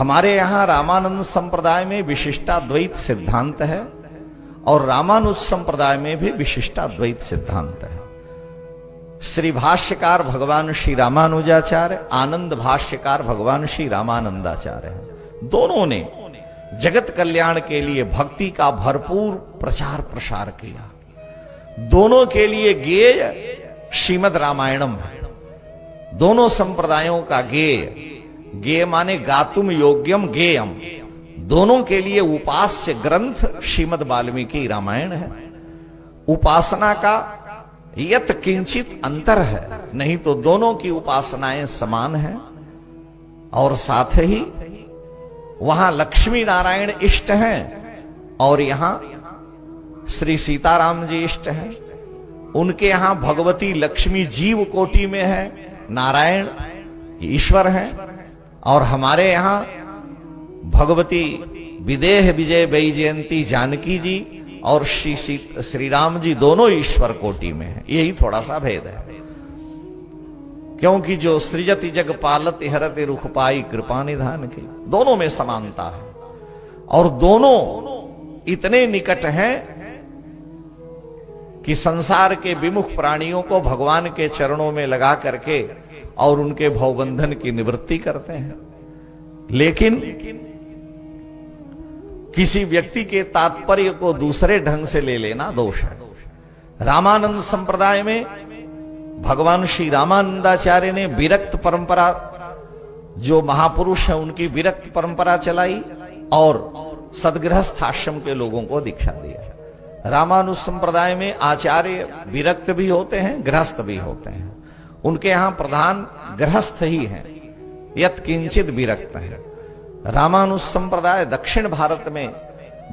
हमारे यहां रामानंद संप्रदाय में विशिष्टाद्वैत सिद्धांत है और रामानुज संप्रदाय में भी विशिष्टाद्वैत सिद्धांत है। श्री भाष्यकार भगवान श्री रामानुजाचार्य, आनंद भाष्यकार भगवान श्री रामानंदाचार्य हैं। दोनों ने जगत कल्याण के लिए भक्ति का भरपूर प्रचार प्रसार किया। दोनों के लिए गेय श्रीमद् रामायणम है। दोनों संप्रदायों का गेय माने गातुम योग्यम गेयम, दोनों के लिए उपास्य ग्रंथ श्रीमद् वाल्मीकि रामायण है। उपासना का यत किंचित अंतर है, नहीं तो दोनों की उपासनाएं समान हैं। और साथ ही वहां लक्ष्मी नारायण इष्ट हैं और यहां श्री सीताराम जी इष्ट हैं। उनके यहां भगवती लक्ष्मी जीव कोटि में है, नारायण ईश्वर हैं। और हमारे यहां भगवती विदेह विजय वैजयंती जानकी जी और श्री राम जी दोनों ईश्वर कोटि में हैं। यही थोड़ा सा भेद है, क्योंकि जो सृजति जग पालति हरति रुख पाई कृपा निधान की, दोनों में समानता है। और दोनों इतने निकट हैं कि संसार के विमुख प्राणियों को भगवान के चरणों में लगा करके और उनके भवबंधन की निवृत्ति करते हैं। लेकिन किसी व्यक्ति के तात्पर्य को दूसरे ढंग से ले लेना दोष है। रामानंद संप्रदाय में भगवान श्री रामानंदाचार्य ने विरक्त परंपरा, जो महापुरुष है उनकी विरक्त परंपरा चलाई और सदगृहस्थ आश्रम के लोगों को दीक्षा दिया। रामानुज संप्रदाय में आचार्य विरक्त भी होते हैं, गृहस्थ भी होते हैं। उनके यहां प्रधान गृहस्थ ही हैं, यत किंचित विरक्त है। रामानुज संप्रदाय दक्षिण भारत में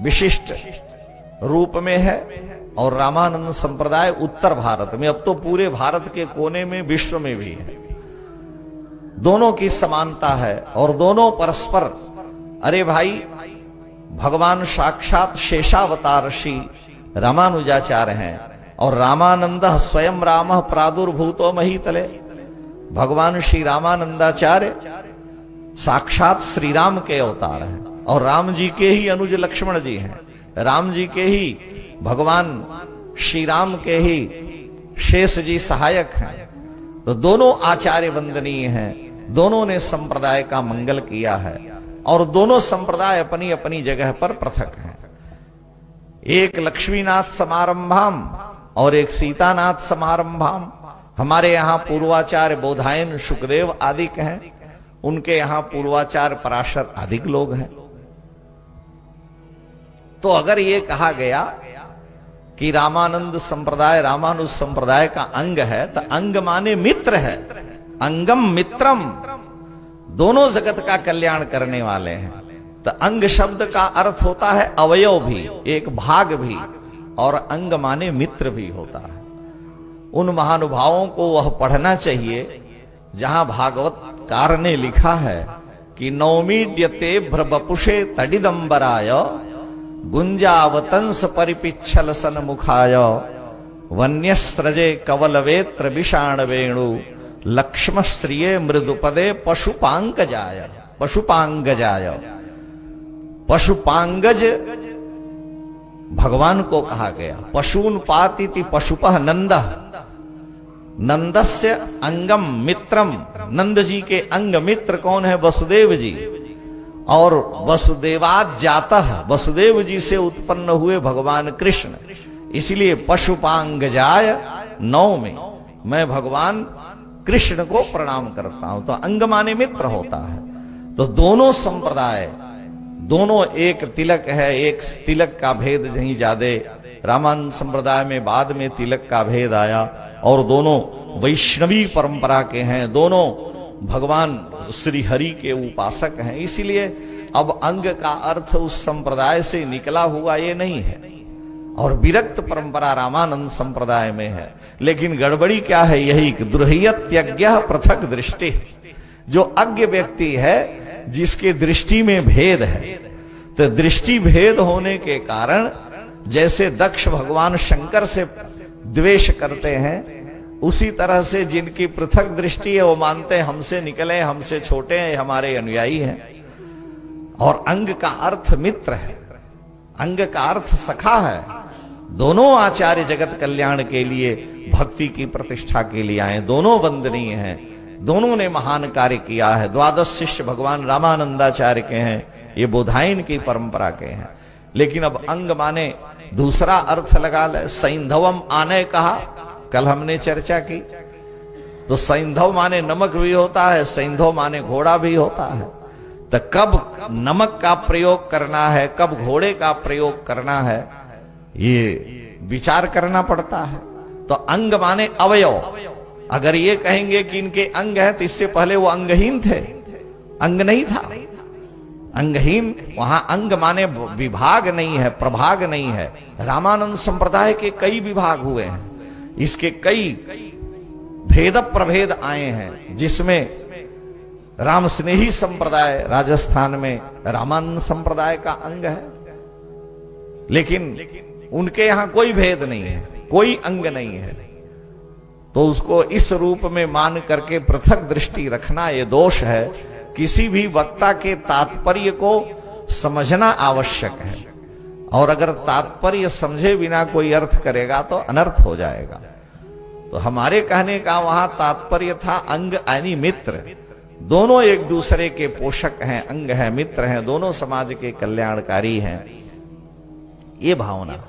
विशिष्ट रूप में है और रामानंद संप्रदाय उत्तर भारत में, अब तो पूरे भारत के कोने में, विश्व में भी है। दोनों की समानता है और दोनों परस्पर, अरे भाई भगवान साक्षात शेषावतार श्री रामानुजाचार्य हैं और रामानंद स्वयं राम प्रादुर्भूतो महीतले। भगवान श्री रामानंदाचार्य साक्षात श्री राम के अवतार हैं और राम जी के ही अनुज लक्ष्मण जी हैं, राम जी के ही, भगवान श्री राम के ही शेष जी सहायक हैं। तो दोनों आचार्य वंदनीय हैं, दोनों ने संप्रदाय का मंगल किया है और दोनों संप्रदाय अपनी अपनी जगह पर पृथक हैं। एक लक्ष्मीनाथ समारंभाम और एक सीतानाथ समारंभाम। हमारे यहां पूर्वाचार्य बोधायन शुकदेव आदि हैं, उनके यहां पूर्वाचार्य पराशर आदि लोग हैं। तो अगर ये कहा गया कि रामानंद संप्रदाय रामानुज संप्रदाय का अंग है, तो अंग माने मित्र है, अंगम मित्रम, दोनों जगत का कल्याण करने वाले हैं। तो अंग शब्द का अर्थ होता है अवयव भी, एक भाग भी, और अंग माने मित्र भी होता है। उन महानुभावों को वह पढ़ना चाहिए जहां भागवतकार ने लिखा है कि नौमीड्यते भ्रबपुषे तडिदंबराय गुंजावतंस परिपिच्छल सन्मुखाय वन्यस्रजे कवलवेत्र विषाण वेणु लक्ष्म श्रिये मृदुपदे पशुपांगजाय। पशुपांगजाय, पशुपांगज भगवान को कहा गया। पशून पातिति पशुपः नंदः, नंदस्य अंगम मित्रम, नंद जी के अंग मित्र कौन है? वसुदेव जी। और वसुदेवाद जातः, वसुदेव जी से उत्पन्न हुए भगवान कृष्ण। इसलिए पशुपांगजाय 9 में मैं भगवान कृष्ण को प्रणाम करता हूं। तो अंग माने मित्र होता है। तो दोनों संप्रदाय, दोनों एक तिलक है, एक तिलक का भेद नहीं ज्यादा। रामानंद संप्रदाय में बाद में तिलक का भेद आया और दोनों वैष्णवी परंपरा के हैं, दोनों भगवान श्री हरि के उपासक हैं। इसलिए अब अंग का अर्थ उस संप्रदाय से निकला हुआ ये नहीं है। और विरक्त परंपरा रामानंद संप्रदाय में है। लेकिन गड़बड़ी क्या है? यही दुर्ह्यत्यज्ञ पृथक दृष्टि। जो अज्ञ व्यक्ति है, जिसके दृष्टि में भेद है, तो दृष्टि भेद होने के कारण जैसे दक्ष भगवान शंकर से द्वेष करते हैं, उसी तरह से जिनकी पृथक दृष्टि है वो मानते हैं हमसे निकले, हमसे छोटे हैं, हमारे अनुयायी हैं। और अंग का अर्थ मित्र है, अंग का अर्थ सखा है। दोनों आचार्य जगत कल्याण के लिए, भक्ति की प्रतिष्ठा के लिए आए, दोनों वंदनीय हैं, दोनों ने महान कार्य किया है। 12 शिष्य भगवान रामानंदाचार्य के हैं, ये बोधायन की परंपरा के हैं। लेकिन अब अंग माने दूसरा अर्थ लगा ले। सैंधवम आने कहा, कल हमने चर्चा की, तो सैंधव माने नमक भी होता है, सैंधव माने घोड़ा भी होता है। तो कब नमक का प्रयोग करना है, कब घोड़े का प्रयोग करना है, ये विचार करना पड़ता है। तो अंग माने अवयव। अगर ये कहेंगे कि इनके अंग हैं, तो इससे पहले वो अंगहीन थे, अंग नहीं था। अंगहीन, वहां अंग माने विभाग नहीं है, प्रभाग नहीं है। रामानंद संप्रदाय के कई विभाग हुए हैं, इसके कई भेद प्रभेद आए हैं, जिसमें राम स्नेही संप्रदाय राजस्थान में रामानंद संप्रदाय का अंग है। लेकिन उनके यहां कोई भेद नहीं है, कोई अंग नहीं है। तो उसको इस रूप में मान करके पृथक दृष्टि रखना ये दोष है। किसी भी वक्ता के तात्पर्य को समझना आवश्यक है, और अगर तात्पर्य समझे बिना कोई अर्थ करेगा तो अनर्थ हो जाएगा। तो हमारे कहने का वहां तात्पर्य था अंग यानी मित्र। दोनों एक दूसरे के पोषक हैं, अंग हैं, मित्र हैं, दोनों समाज के कल्याणकारी हैं, ये भावना।